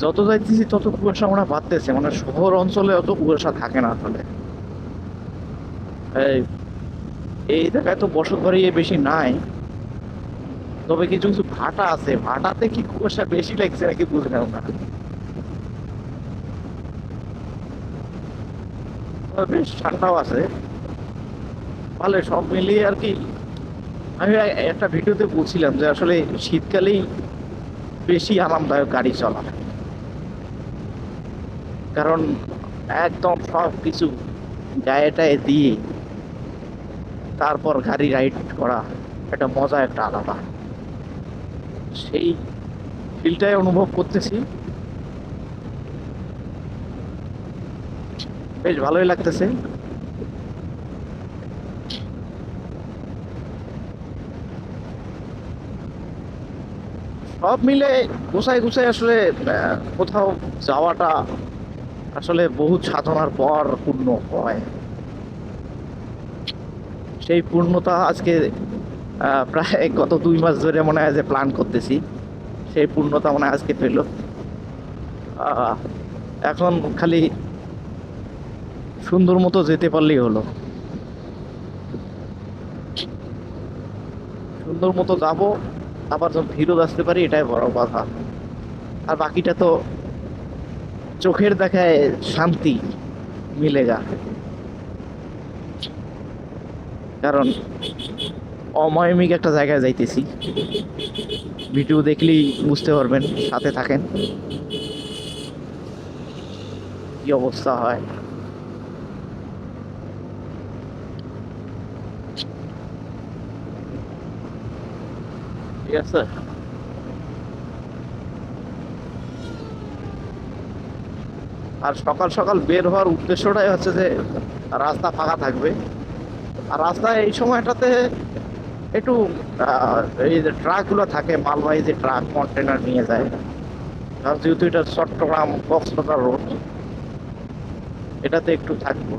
যত যাইতেছি তত কুয়াশা মনে হয় বাড়তেছে, মানে শহর অঞ্চলে অত কুয়াশা থাকে না আসলে। এই এই জায়গায় তো বসত বাড়ি বেশি নাই, তবে কিছু কিছু ভাটা আছে, ভাটাতে কি কুয়াশা বেশি লাগছে নাকি বুঝলাম না। তবে বেশ ঠান্ডাও আছে, ভালো সব মিলিয়ে আর কি। আমি একটা ভিডিওতে বলছিলাম যে আসলে শীতকালেই বেশি আরামদায়ক গাড়ি চলা, কারণ একদম সব কিছু গায়ে টায়ে দিয়ে তারপর গাড়ি রাইড করা, একটা মজা একটা আলাদা, সেই ফিলটাই অনুভব করতেছি। বেশ ভালোই লাগতেছে। সব মিলে গুছাই গুছাই আসলে কোথাও যাওয়াটা আসলে বহু সাধনার পর পূর্ণ হয়। সেই পূর্ণতা আজকে প্রায় গত 2 মাস ধরে মনে হয় যে প্ল্যান করতেছি, সেই পূর্ণতা মনে হয় আজকে পেল। আহ, এখন খালি সুন্দর মতো যেতে পারলেই হলো, সুন্দর মতো যাবো, আবার যখন ফিরত আসতে পারি এটাই বড় কথা। আর বাকিটা তো চোখের দেখায় শান্তি মিলেগা, কারণ অমায়িক একটা জায়গায় যাইতেছি। ভিডিও দেখলেই বুঝতে পারবেন, সাথে থাকেন কি অবস্থা হয়। ঠিক আছে। আর সকাল সকাল বের হওয়ার উদ্দেশ্যটাই হচ্ছে যে রাস্তা ফাঁকা থাকবে, আর রাস্তায় এই সময়টাতে একটু এই যে ট্রাকগুলো থাকে, মালবাহী যে ট্রাক কন্টেনার নিয়ে যায়, আর যেহেতু এটা চট্টগ্রাম কক্সবাজার রোড, এটাতে একটু থাকবো।